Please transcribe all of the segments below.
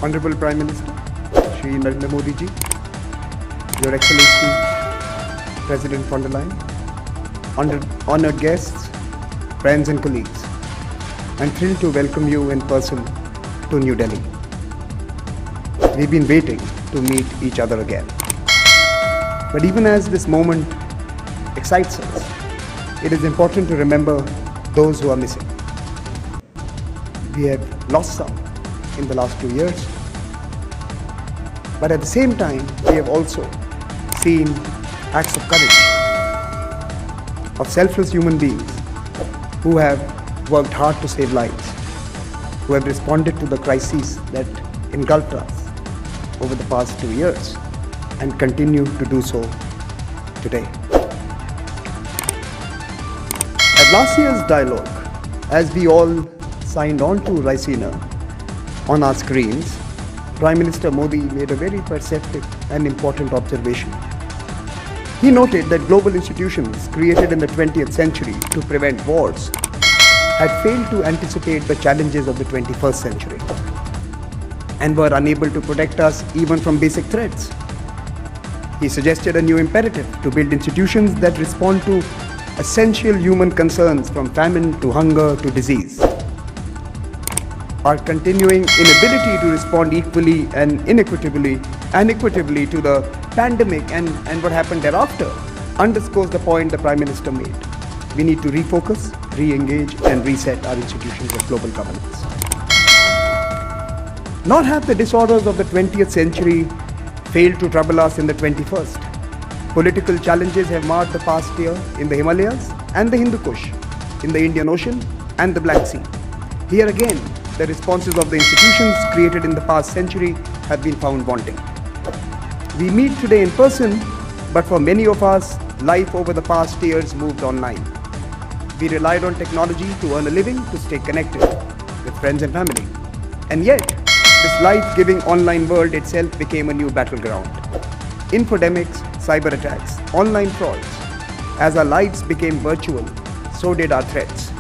Honorable Prime Minister, Shri Narendra Modi ji, Your Excellency, President von der Leyen, honored guests, friends and colleagues, I'm thrilled to welcome you in person to New Delhi. We've been waiting to meet each other again. But even as this moment excites us, it is important to remember those who are missing. We have lost some in the last 2 years, but at the same time, we have also seen acts of courage of selfless human beings who have worked hard to save lives, who have responded to the crises that engulfed us over the past 2 years and continue to do so today. At last year's dialogue, as we all signed on to Raisina on our screens, Prime Minister Modi made a very perceptive and important observation. He noted that global institutions created in the 20th century to prevent wars had failed to anticipate the challenges of the 21st century and were unable to protect us even from basic threats. He suggested a new imperative to build institutions that respond to essential human concerns from famine to hunger to disease. Our continuing inability to respond equally and equitably to the pandemic and what happened thereafter underscores the point the Prime Minister made. We need to refocus, re-engage and reset our institutions of global governance. Nor have the disorders of the 20th century failed to trouble us in the 21st. Political challenges have marred the past year in the Himalayas and the Hindu Kush, in the Indian Ocean and the Black Sea. Here again, the responses of the institutions created in the past century have been found wanting. We meet today in person, but for many of us, life over the past years moved online. We relied on technology to earn a living, to stay connected with friends and family. And yet, this life-giving online world itself became a new battleground. Infodemics, cyber attacks, online frauds. As our lives became virtual, so did our threats.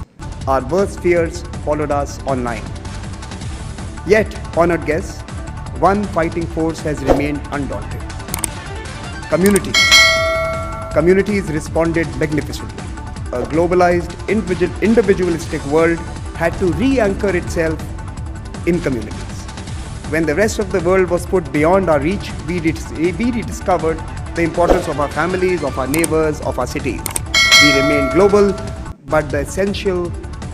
Our worst fears followed us online. Yet, honored guests, one fighting force has remained undaunted. Communities. Communities responded magnificently. A globalized, individualistic world had to re-anchor itself in communities. When the rest of the world was put beyond our reach, we rediscovered the importance of our families, of our neighbors, of our cities. We remained global, but the essential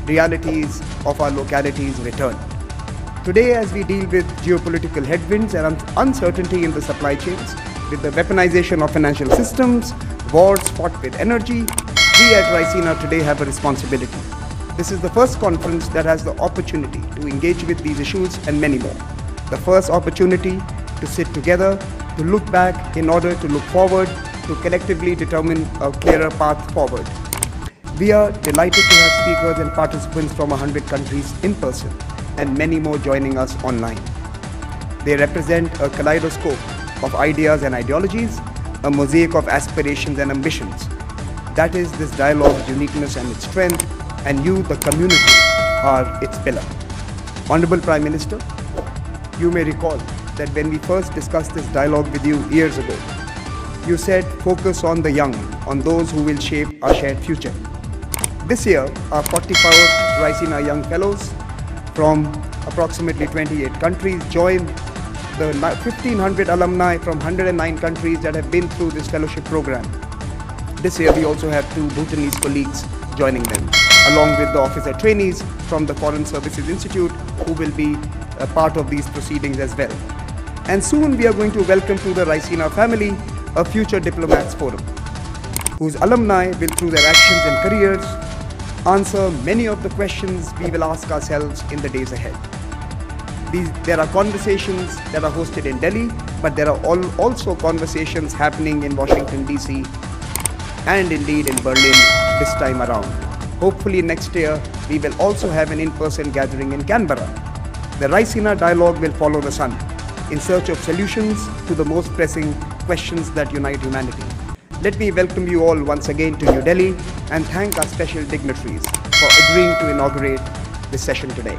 realities of our localities returned. Today, as we deal with geopolitical headwinds and uncertainty in the supply chains, with the weaponization of financial systems, wars fought with energy, we at Raisina today have a responsibility. This is the first conference that has the opportunity to engage with these issues and many more. The first opportunity to sit together, to look back in order to look forward, to collectively determine a clearer path forward. We are delighted to have speakers and participants from 100 countries in person and many more joining us online. They represent a kaleidoscope of ideas and ideologies, a mosaic of aspirations and ambitions. That is this dialogue's uniqueness and its strength, and you, the community, are its pillar. Honorable Prime Minister, you may recall that when we first discussed this dialogue with you years ago, you said focus on the young, on those who will shape our shared future. This year, our 44th Raisina Young Fellows from approximately 28 countries joined the 1,500 alumni from 109 countries that have been through this fellowship program. This year, we also have 2 Bhutanese colleagues joining them, along with the officer trainees from the Foreign Services Institute who will be a part of these proceedings as well. And soon we are going to welcome to the Raisina family a Future Diplomats Forum, whose alumni will, through their actions and careers, answer many of the questions we will ask ourselves in the days ahead. There are conversations that are hosted in Delhi, but there are also conversations happening in Washington, D.C. and indeed in Berlin this time around. Hopefully next year, we will also have an in-person gathering in Canberra. The Raisina dialogue will follow the sun in search of solutions to the most pressing questions that unite humanity. Let me welcome you all once again to New Delhi and thank our special dignitaries for agreeing to inaugurate this session today.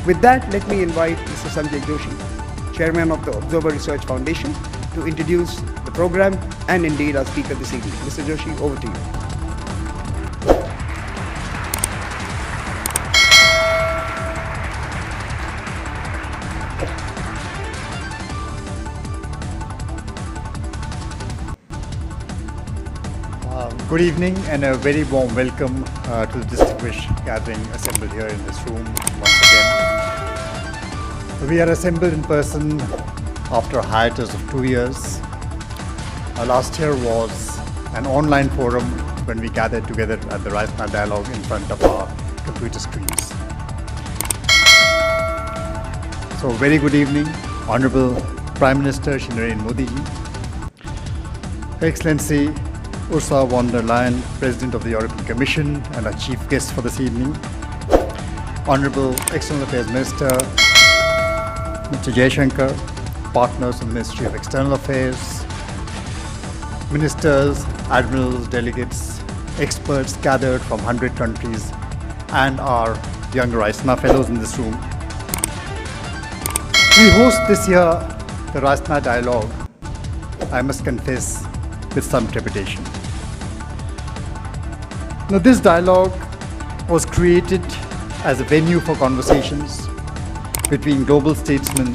With that, let me invite Mr. Sanjay Joshi Chairman of the Observer Research Foundation, to introduce the program and indeed our speaker this evening. Mr. Joshi, over to you. Good evening and a very warm welcome to the distinguished gathering assembled here in this room once again. We are assembled in person after a hiatus of 2 years. Last year was an online forum when we gathered together at the Rajasthan Dialogue in front of our computer screens. So very good evening, Honorable Prime Minister Shri Narendra Modi ji, Excellency Ursula von der Leyen, President of the European Commission and our chief guest for this evening, Honorable External Affairs Minister Mr. Jaishankar, partners in the Ministry of External Affairs, ministers, admirals, delegates, experts gathered from 100 countries, and our younger ISNA fellows in this room. We host this year the Rajasthan Dialogue, I must confess, with some trepidation. Now, this dialogue was created as a venue for conversations between global statesmen,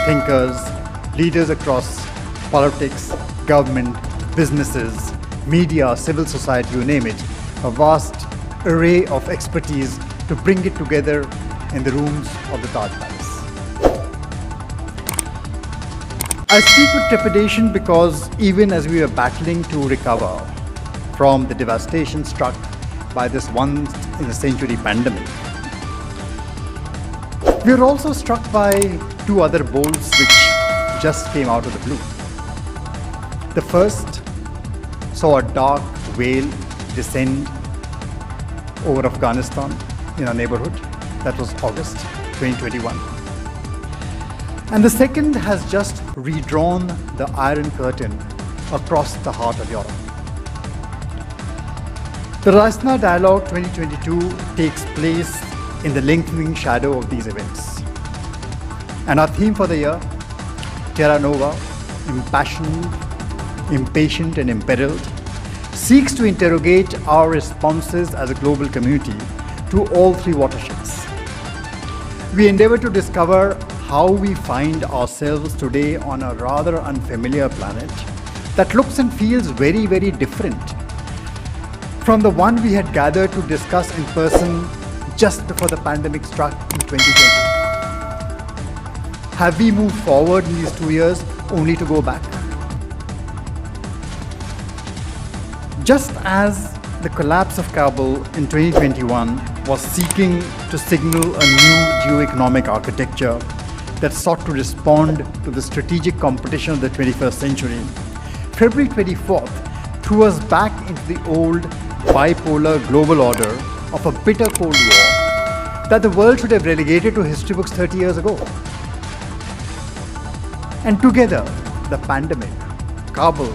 thinkers, leaders across politics, government, businesses, media, civil society, you name it, a vast array of expertise to bring it together in the rooms of the Taj Palace. I speak with trepidation because even as we were battling to recover from the devastation struck by this once-in-a-century pandemic, we are also struck by two other bolts which just came out of the blue. The first saw a dark veil descend over Afghanistan in our neighborhood. That was August 2021. And the second has just redrawn the Iron Curtain across the heart of Europe. The Rajasthan Dialogue 2022 takes place in the lengthening shadow of these events. And our theme for the year, Terra Nova, impassioned, impatient and imperiled, seeks to interrogate our responses as a global community to all three watersheds. We endeavor to discover how we find ourselves today on a rather unfamiliar planet that looks and feels very, very different from the one we had gathered to discuss in person just before the pandemic struck in 2020. Have we moved forward in these 2 years only to go back? Just as the collapse of Kabul in 2021 was seeking to signal a new geoeconomic architecture that sought to respond to the strategic competition of the 21st century, February 24th threw us back into the old bipolar global order of a bitter Cold War that the world should have relegated to history books 30 years ago. And together, the pandemic, Kabul,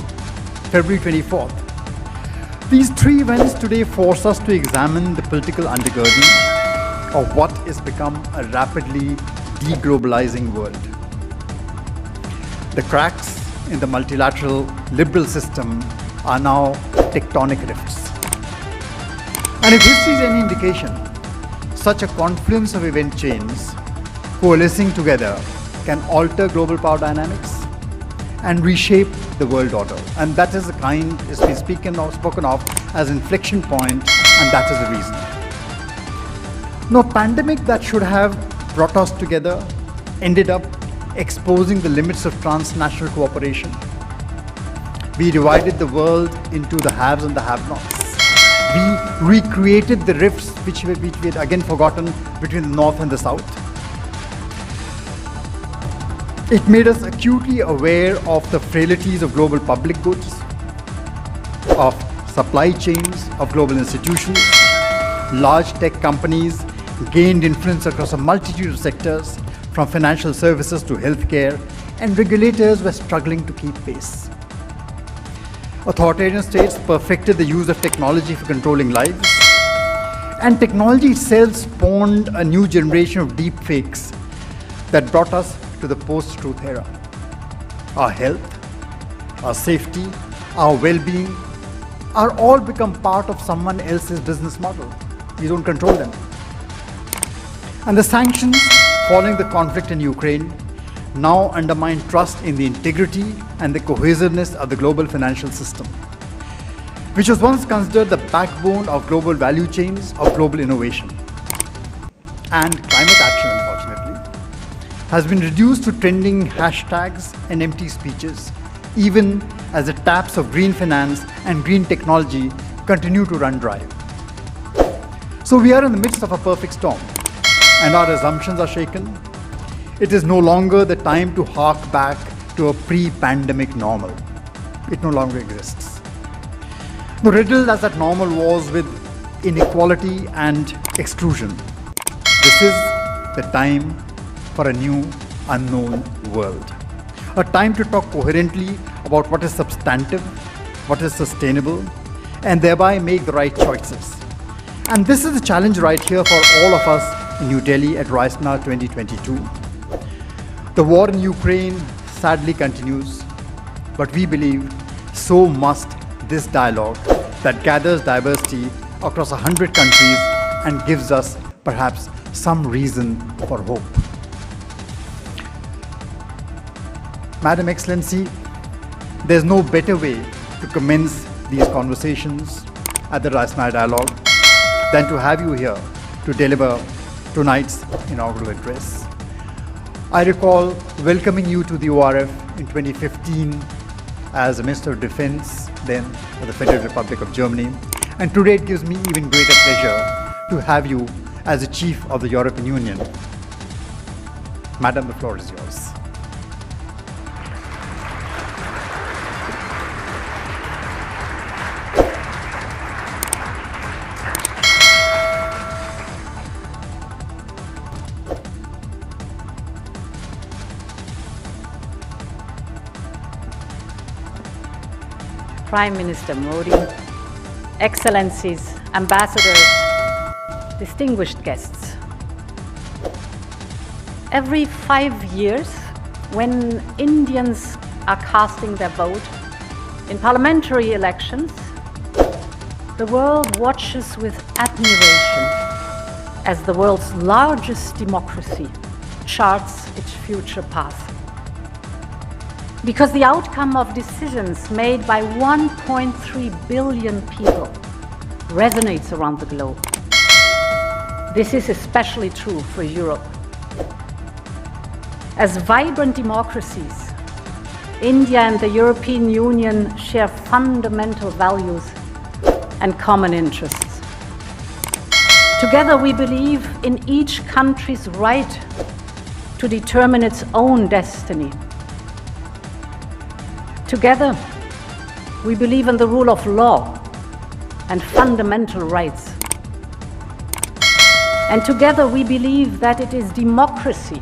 February 24th, these three events today force us to examine the political undergirding of what has become a rapidly deglobalizing world. The cracks in the multilateral liberal system are now tectonic rifts. And if history is any indication, such a confluence of event chains coalescing together can alter global power dynamics and reshape the world order. And that is the kind is being spoken of as inflection point, and that is the reason. No pandemic that should have brought us together ended up exposing the limits of transnational cooperation. We divided the world into the haves and the have-nots. We recreated the rifts which we had again forgotten between the North and the South. It made us acutely aware of the frailties of global public goods, of supply chains, of global institutions. Large tech companies gained influence across a multitude of sectors, from financial services to healthcare, and regulators were struggling to keep pace. Authoritarian states perfected the use of technology for controlling lives, and technology itself spawned a new generation of deep fakes that brought us to the post-truth era. Our health, our safety, our well-being are all become part of someone else's business model. We don't control them. And the sanctions following the conflict in Ukraine now undermine trust in the integrity and the cohesiveness of the global financial system, which was once considered the backbone of global value chains of global innovation. And climate action, unfortunately, has been reduced to trending hashtags and empty speeches, even as the taps of green finance and green technology continue to run dry. So we are in the midst of a perfect storm, and our assumptions are shaken. It is no longer the time to hark back to a pre-pandemic normal. It no longer exists. The riddled as that normal was with inequality and exclusion, this is the time for a new, unknown world. A time to talk coherently about what is substantive, what is sustainable, and thereby make the right choices. And this is the challenge right here for all of us in New Delhi at RISENA 2022. The war in Ukraine sadly continues, but we believe so must this dialogue that gathers diversity across 100 countries and gives us perhaps some reason for hope. Madam Excellency, there's no better way to commence these conversations at the RISENA dialogue than to have you here to deliver tonight's inaugural address. I recall welcoming you to the ORF in 2015 as a Minister of Defense, then for the Federal Republic of Germany. And today it gives me even greater pleasure to have you as the Chief of the European Union. Madam, the floor is yours. Prime Minister Modi, Excellencies, Ambassadors, distinguished guests. Every 5 years, when Indians are casting their vote in parliamentary elections, the world watches with admiration as the world's largest democracy charts its future path. Because the outcome of decisions made by 1.3 billion people resonates around the globe. This is especially true for Europe. As vibrant democracies, India and the European Union share fundamental values and common interests. Together, we believe in each country's right to determine its own destiny. Together, we believe in the rule of law and fundamental rights. And together, we believe that it is democracy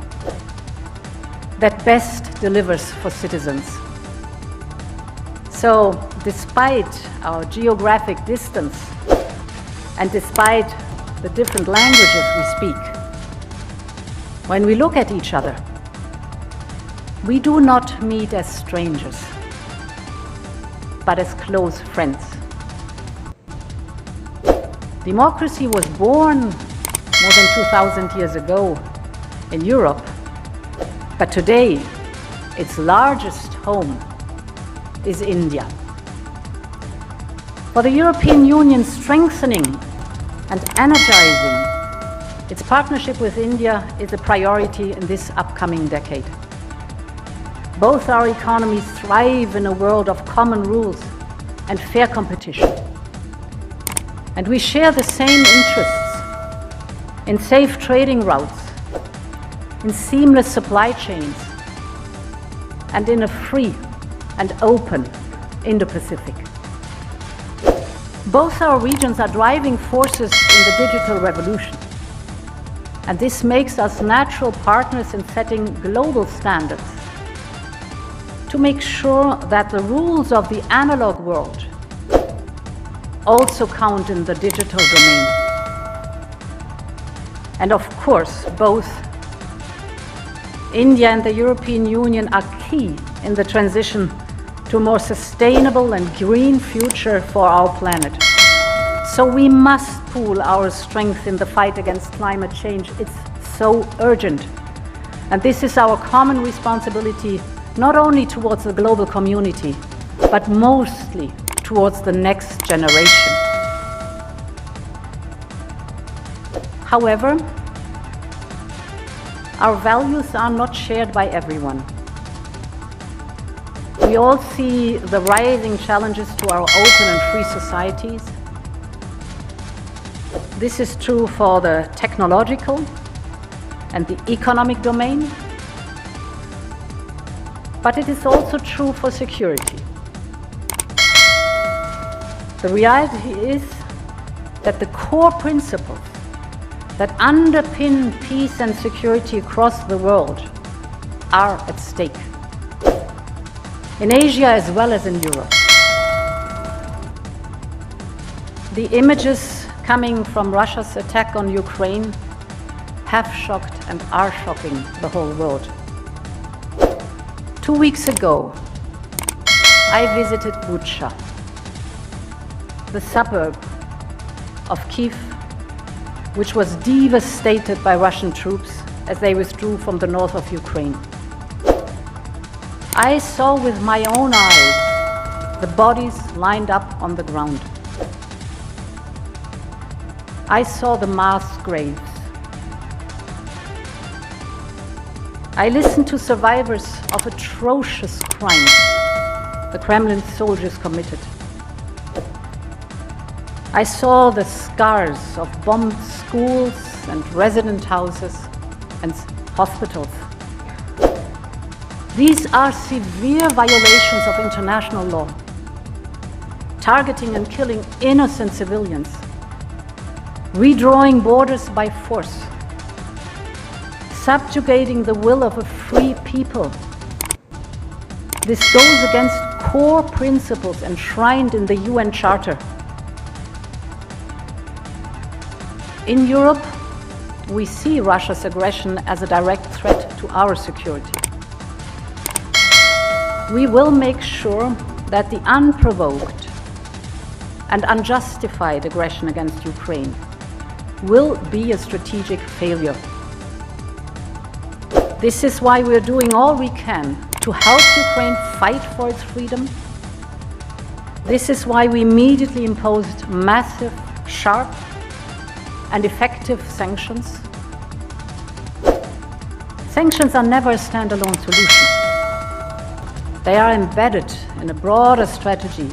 that best delivers for citizens. So, despite our geographic distance and despite the different languages we speak, when we look at each other, we do not meet as strangers, but as close friends. Democracy was born more than 2,000 years ago in Europe, but today its largest home is India. For the European Union, strengthening and energizing its partnership with India is a priority in this upcoming decade. Both our economies thrive in a world of common rules and fair competition. And we share the same interests in safe trading routes, in seamless supply chains, and in a free and open Indo-Pacific. Both our regions are driving forces in the digital revolution. And this makes us natural partners in setting global standards to make sure that the rules of the analog world also count in the digital domain. And of course, both India and the European Union are key in the transition to a more sustainable and green future for our planet. So we must pool our strength in the fight against climate change. It's so urgent. And this is our common responsibility, not only towards the global community, but mostly towards the next generation. However, our values are not shared by everyone. We all see the rising challenges to our open and free societies. This is true for the technological and the economic domain, but it is also true for security. The reality is that the core principles that underpin peace and security across the world are at stake, in Asia as well as in Europe. The images coming from Russia's attack on Ukraine have shocked and are shocking the whole world. 2 weeks ago, I visited Bucha, the suburb of Kyiv, which was devastated by Russian troops as they withdrew from the north of Ukraine. I saw with my own eyes the bodies lined up on the ground. I saw the mass graves. I listened to survivors of atrocious crimes the Kremlin soldiers committed. I saw the scars of bombed schools and resident houses and hospitals. These are severe violations of international law, targeting and killing innocent civilians, redrawing borders by force, subjugating the will of a free people. This goes against core principles enshrined in the UN Charter. In Europe, we see Russia's aggression as a direct threat to our security. We will make sure that the unprovoked and unjustified aggression against Ukraine will be a strategic failure. This is why we are doing all we can to help Ukraine fight for its freedom. This is why we immediately imposed massive, sharp, and effective sanctions. Sanctions are never a standalone solution. They are embedded in a broader strategy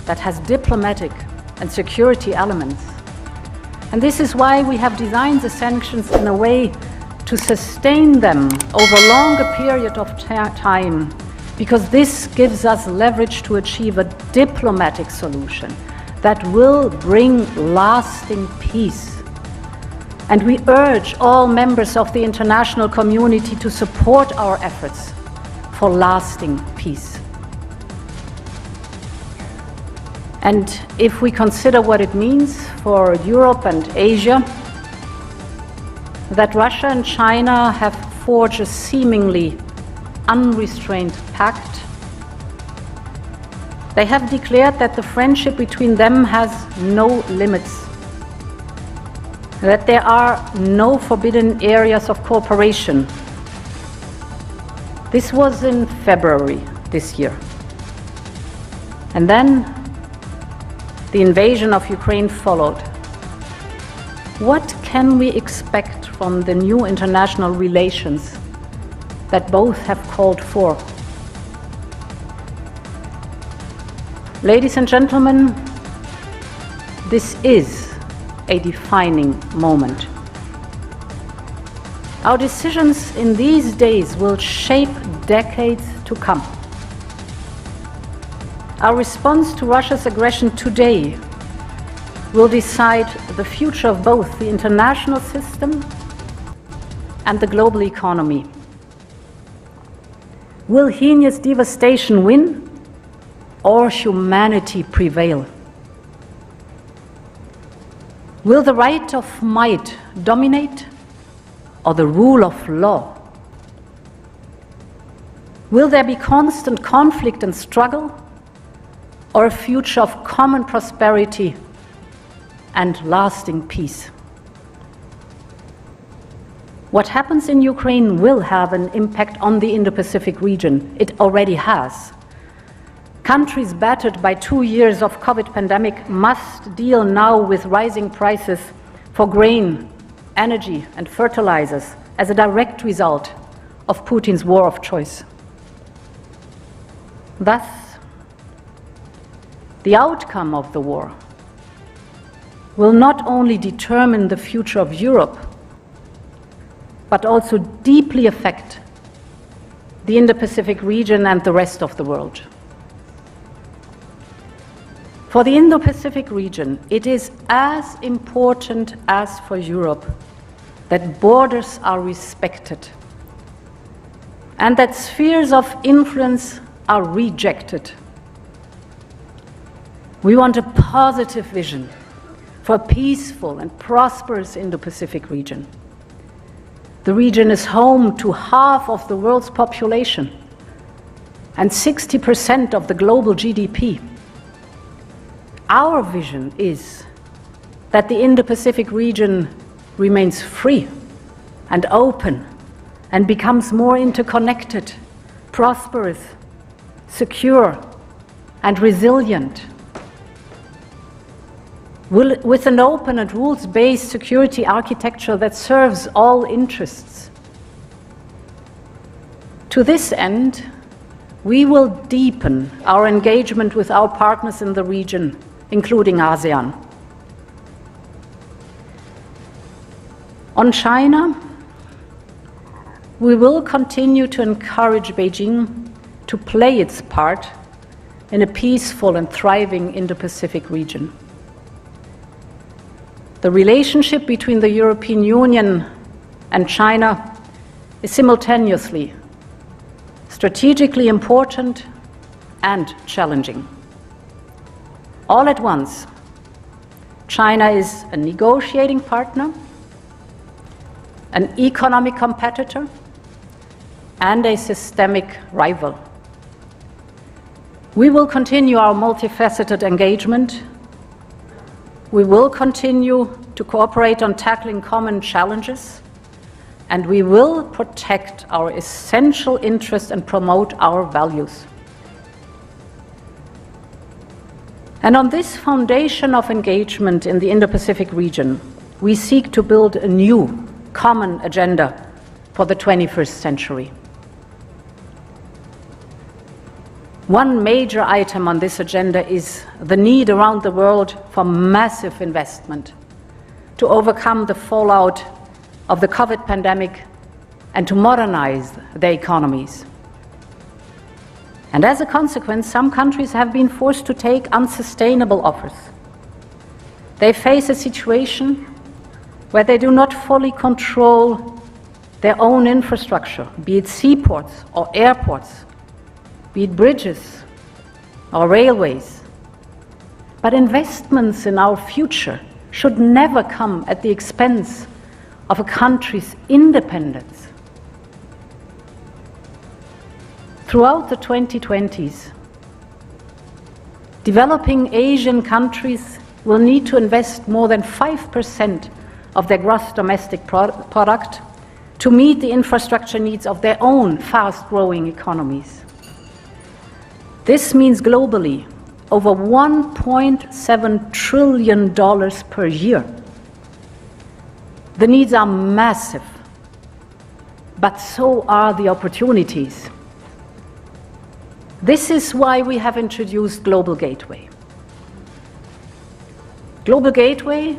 that has diplomatic and security elements. And this is why we have designed the sanctions in a way to sustain them over a longer period of time, because this gives us leverage to achieve a diplomatic solution that will bring lasting peace. And we urge all members of the international community to support our efforts for lasting peace. And if we consider what it means for Europe and Asia, that Russia and China have forged a seemingly unrestrained pact, they have declared that the friendship between them has no limits, that there are no forbidden areas of cooperation. This was in February this year. And then the invasion of Ukraine followed. What can we expect from the new international relations that both have called for? Ladies and gentlemen, this is a defining moment. Our decisions in these days will shape decades to come. Our response to Russia's aggression today will decide the future of both the international system and the global economy. Will heinous devastation win, or humanity prevail? Will the right of might dominate, or the rule of law Will there be constant conflict and struggle, or a future of common prosperity and lasting peace? What happens in Ukraine will have an impact on the Indo-Pacific region. It already has. Countries battered by 2 years of COVID pandemic must deal now with rising prices for grain, energy, and fertilizers as a direct result of Putin's war of choice. Thus, the outcome of the war will not only determine the future of Europe, but also deeply affect the Indo-Pacific region and the rest of the world. For the Indo-Pacific region, it is as important as for Europe that borders are respected and that spheres of influence are rejected. We want a positive vision for a peaceful and prosperous Indo-Pacific region. The region is home to half of the world's population and 60% of the global GDP. Our vision is that the Indo-Pacific region remains free and open and becomes more interconnected, prosperous, secure, and resilient, with an open and rules-based security architecture that serves all interests. To this end, we will deepen our engagement with our partners in the region, including ASEAN. On China, we will continue to encourage Beijing to play its part in a peaceful and thriving Indo-Pacific region. The relationship between the European Union and China is simultaneously strategically important and challenging. All at once, China is a negotiating partner, an economic competitor, and a systemic rival. We will continue our multifaceted engagement. We will continue to cooperate on tackling common challenges, and we will protect our essential interests and promote our values. And on this foundation of engagement in the Indo-Pacific region, we seek to build a new common agenda for the 21st century. One major item on this agenda is the need around the world for massive investment to overcome the fallout of the COVID pandemic and to modernize their economies. And as a consequence, some countries have been forced to take unsustainable offers. They face a situation where they do not fully control their own infrastructure, be it seaports or airports, be it bridges or railways. But investments in our future should never come at the expense of a country's independence. Throughout the 2020s, developing Asian countries will need to invest more than 5% of their gross domestic product to meet the infrastructure needs of their own fast-growing economies. This means globally over $1.7 trillion per year. The needs are massive, but so are the opportunities. This is why we have introduced Global Gateway. Global Gateway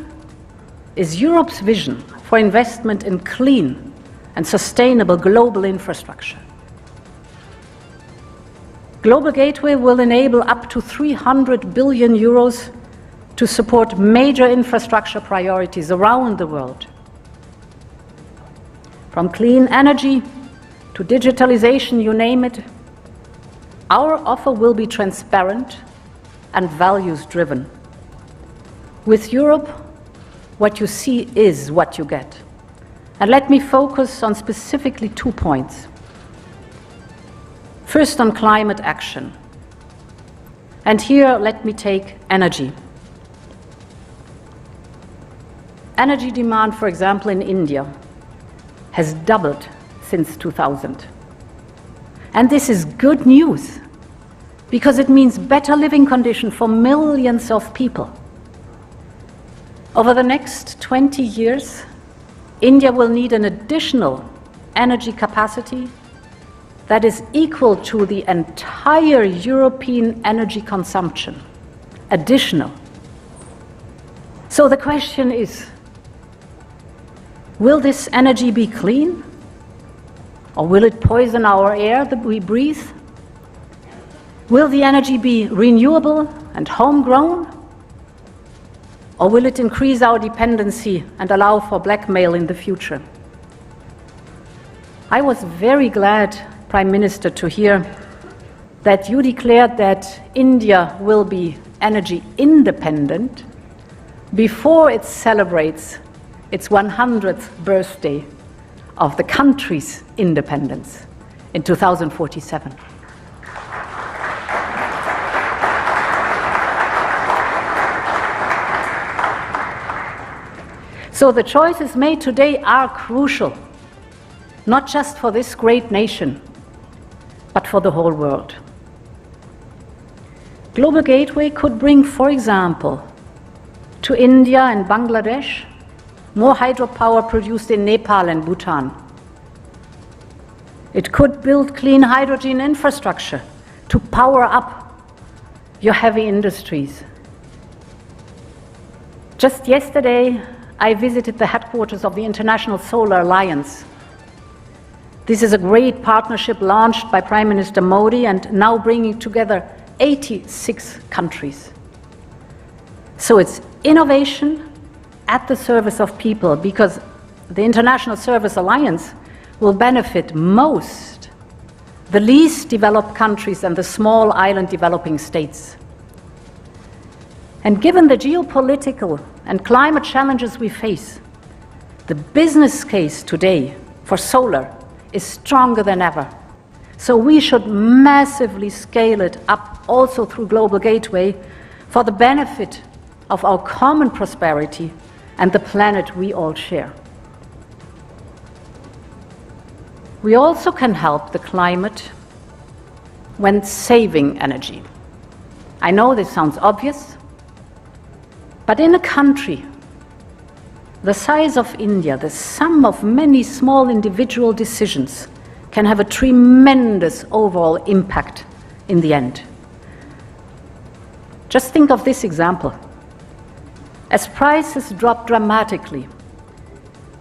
is Europe's vision for investment in clean and sustainable global infrastructure. Global Gateway will enable up to 300 billion euros to support major infrastructure priorities around the world. From clean energy to digitalization, you name it, our offer will be transparent and values-driven. With Europe, what you see is what you get. And let me focus on specifically 2 points. First, on climate action. And here, let me take energy. Energy demand, for example, in India has doubled since 2000. And this is good news, because it means better living conditions for millions of people. Over the next 20 years, India will need an additional energy capacity that is equal to the entire European energy consumption, additional. So the question is, will this energy be clean? Or will it poison our air that we breathe? Will the energy be renewable and homegrown? Or will it increase our dependency and allow for blackmail in the future? I was very glad, Prime Minister, to hear that you declared that India will be energy independent before it celebrates its 100th birthday of the country's independence in 2047. So the choices made today are crucial, not just for this great nation, but for the whole world. Global Gateway could bring, for example, to India and Bangladesh more hydropower produced in Nepal and Bhutan. It could build clean hydrogen infrastructure to power up your heavy industries. Just yesterday, I visited the headquarters of the International Solar Alliance. This is a great partnership launched by Prime Minister Modi and now bringing together 86 countries. So it's innovation at the service of people, because the International Service Alliance will benefit most the least developed countries and the small island developing states. And given the geopolitical and climate challenges we face, the business case today for solar is stronger than ever. So we should massively scale it up also through Global Gateway for the benefit of our common prosperity and the planet we all share. We also can help the climate when saving energy. I know this sounds obvious, but in a country the size of India, the sum of many small individual decisions can have a tremendous overall impact in the end. Just think of this example. As prices drop dramatically,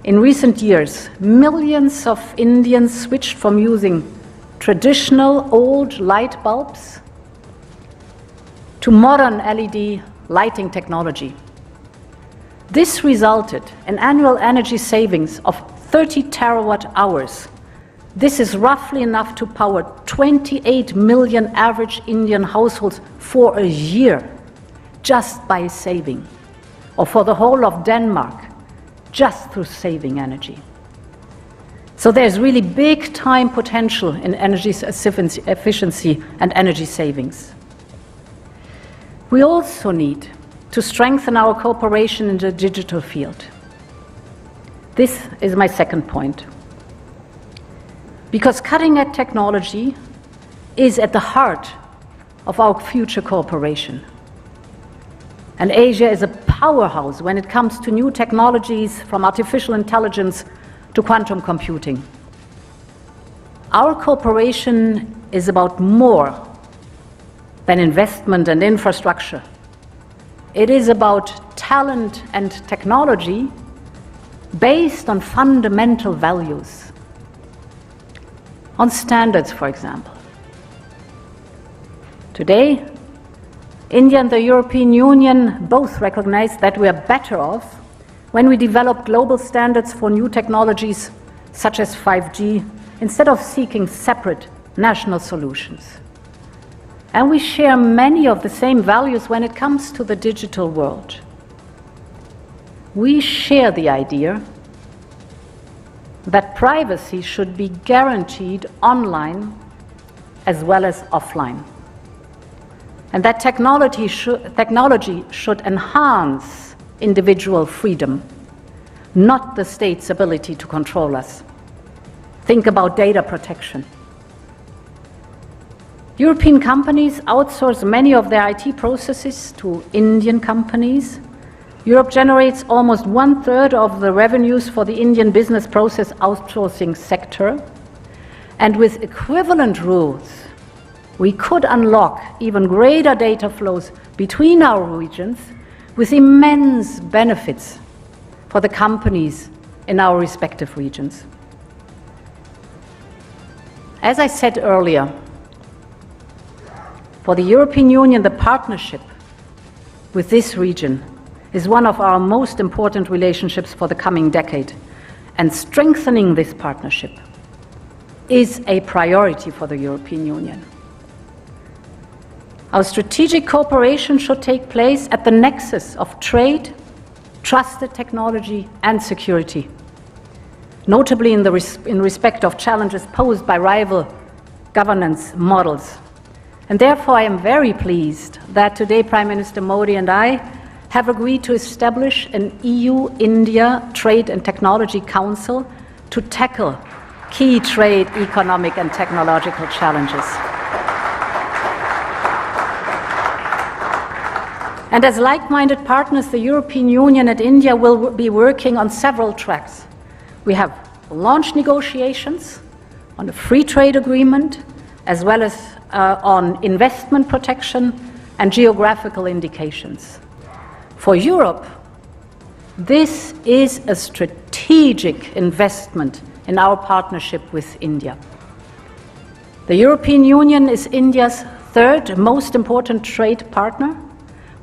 in recent years, millions of Indians switched from using traditional old light bulbs to modern LED lighting technology. This resulted in annual energy savings of 30 terawatt hours. This is roughly enough to power 28 million average Indian households for a year, just by saving, or for the whole of Denmark, just through saving energy. So there's really big time potential in energy efficiency and energy savings. We also need to strengthen our cooperation in the digital field. This is my second point. Because cutting-edge technology is at the heart of our future cooperation. And Asia is a powerhouse when it comes to new technologies, from artificial intelligence to quantum computing. Our cooperation is about more than investment and infrastructure. It is about talent and technology based on fundamental values, on standards, for example. Today, India and the European Union both recognize that we are better off when we develop global standards for new technologies such as 5G, instead of seeking separate national solutions. And we share many of the same values when it comes to the digital world. We share the idea that privacy should be guaranteed online as well as offline. And that technology should enhance individual freedom, not the state's ability to control us. Think about data protection. European companies outsource many of their IT processes to Indian companies. Europe generates almost 1/3 of the revenues for the Indian business process outsourcing sector. And with equivalent rules, we could unlock even greater data flows between our regions with immense benefits for the companies in our respective regions. As I said earlier, for the European Union, the partnership with this region is one of our most important relationships for the coming decade, and strengthening this partnership is a priority for the European Union. Our strategic cooperation should take place at the nexus of trade, trusted technology, and security, notably in respect of challenges posed by rival governance models. And therefore, I am very pleased that today Prime Minister Modi and I have agreed to establish an EU-India Trade and Technology Council to tackle key trade, economic, and technological challenges. And as like-minded partners, the European Union and India will be working on several tracks. We have launched negotiations on a free trade agreement, as well as on investment protection and geographical indications. For Europe, this is a strategic investment in our partnership with India. The European Union is India's third most important trade partner,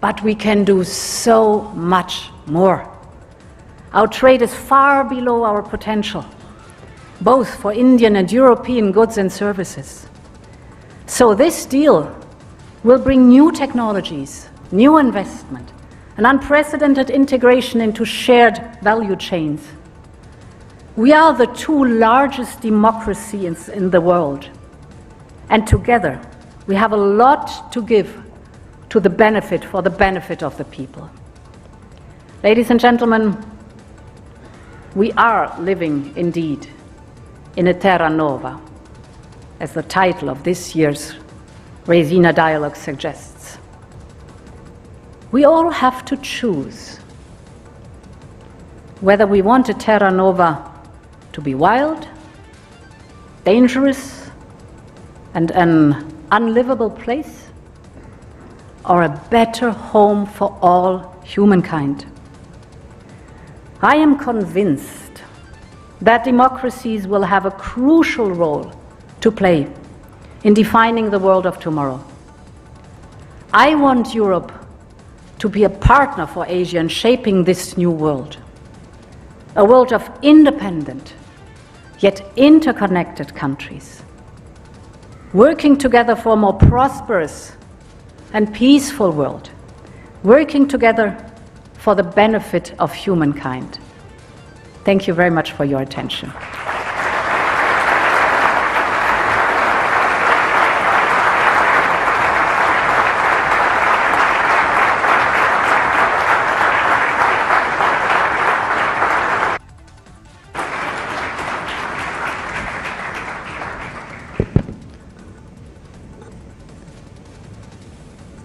but we can do so much more. Our trade is far below our potential, both for Indian and European goods and services. So this deal will bring new technologies, new investment, an unprecedented integration into shared value chains. We are the two largest democracies in the world, and together we have a lot to give for the benefit of the people. Ladies and gentlemen, we are living indeed in a terra nova, as the title of this year's Raisina Dialogue suggests. We all have to choose whether we want a terra nova to be wild, dangerous, and an unlivable place, or a better home for all humankind. I am convinced that democracies will have a crucial role to play in defining the world of tomorrow. I want Europe to be a partner for Asia in shaping this new world, a world of independent yet interconnected countries, working together for a more prosperous and peaceful world, working together for the benefit of humankind. Thank you very much for your attention.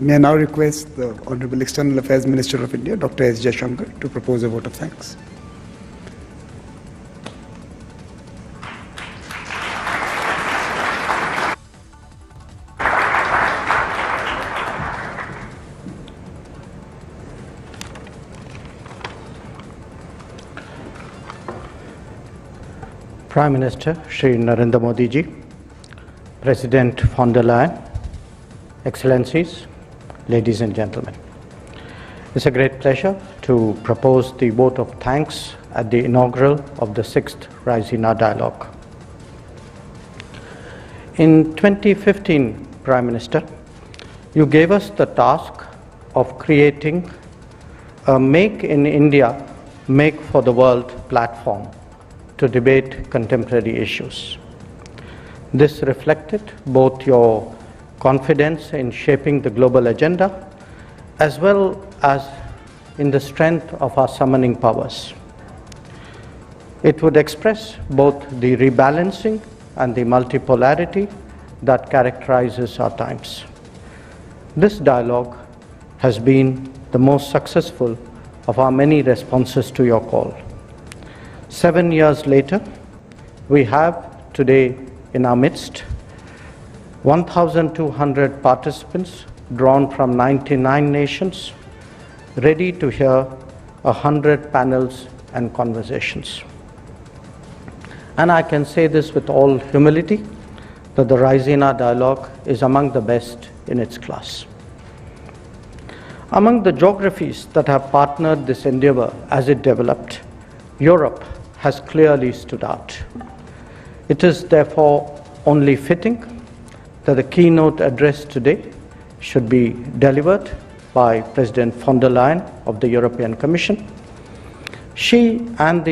May I now request the Honorable External Affairs Minister of India, Dr. S. Jaishankar, to propose a vote of thanks. Prime Minister Shri Narendra Modi ji, President von der Leyen, Excellencies, ladies and gentlemen. It's a great pleasure to propose the vote of thanks at the inaugural of the 6th Raisina Dialogue. In 2015, Prime Minister, you gave us the task of creating a Make in India, Make for the World platform to debate contemporary issues. This reflected both your confidence in shaping the global agenda as well as in the strength of our summoning powers. It would express both the rebalancing and the multipolarity that characterizes our times. This dialogue has been the most successful of our many responses to your call. 7 years later, we have today in our midst 1,200 participants drawn from 99 nations, ready to hear 100 panels and conversations. And I can say this with all humility, that the Raisina dialogue is among the best in its class. Among the geographies that have partnered this endeavor as it developed, Europe has clearly stood out. It is therefore only fitting that the keynote address today should be delivered by President von der Leyen of the European Commission. She and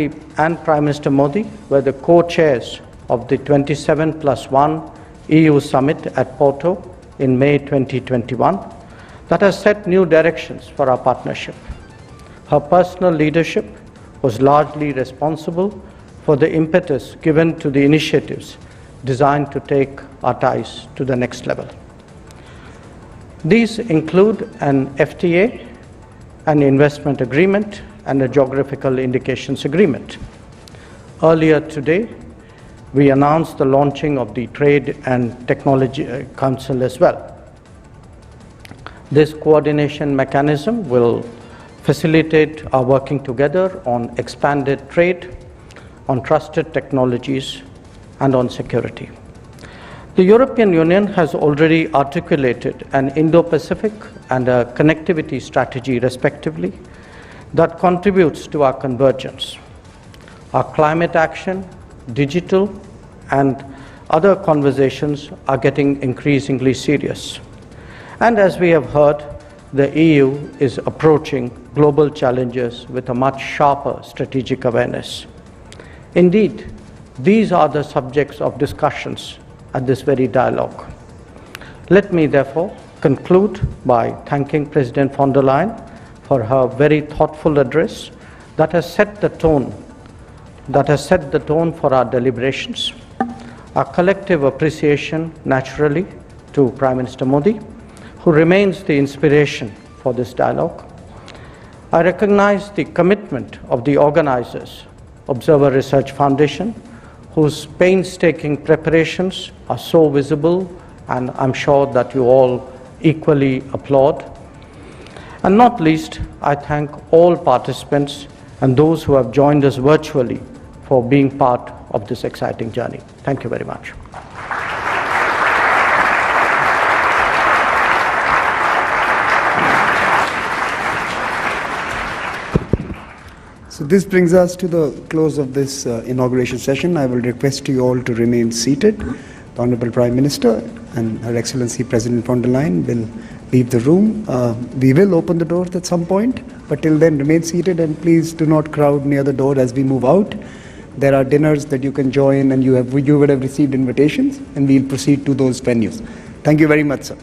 Prime Minister Modi were the co-chairs of the 27+1 EU summit at Porto in May 2021 that has set new directions for our partnership. Her personal leadership was largely responsible for the impetus given to the initiatives designed to take our ties to the next level. These include an FTA, an investment agreement, and a geographical indications agreement. Earlier today, we announced the launching of the Trade and Technology Council as well. This coordination mechanism will facilitate our working together on expanded trade, on trusted technologies, and on security. The European Union has already articulated an Indo-Pacific and a connectivity strategy, respectively, that contributes to our convergence. Our climate action, digital, and other conversations are getting increasingly serious. And as we have heard, the EU is approaching global challenges with a much sharper strategic awareness. Indeed, these are the subjects of discussions at this very dialogue. Let me therefore conclude by thanking President von der Leyen for her very thoughtful address that has set the tone for our deliberations. Our collective appreciation, naturally, to Prime Minister Modi, who remains the inspiration for this dialogue. I recognize the commitment of the organizers, Observer Research Foundation, whose painstaking preparations are so visible, and I'm sure that you all equally applaud. And not least, I thank all participants and those who have joined us virtually for being part of this exciting journey. Thank you very much. So this brings us to the close of this inauguration session. I will request you all to remain seated. The Honorable Prime Minister and Her Excellency President von der Leyen will leave the room. We will open the doors at some point, but till then remain seated and please do not crowd near the door as we move out. There are dinners that you can join and you would have received invitations, and we'll proceed to those venues. Thank you very much, sir.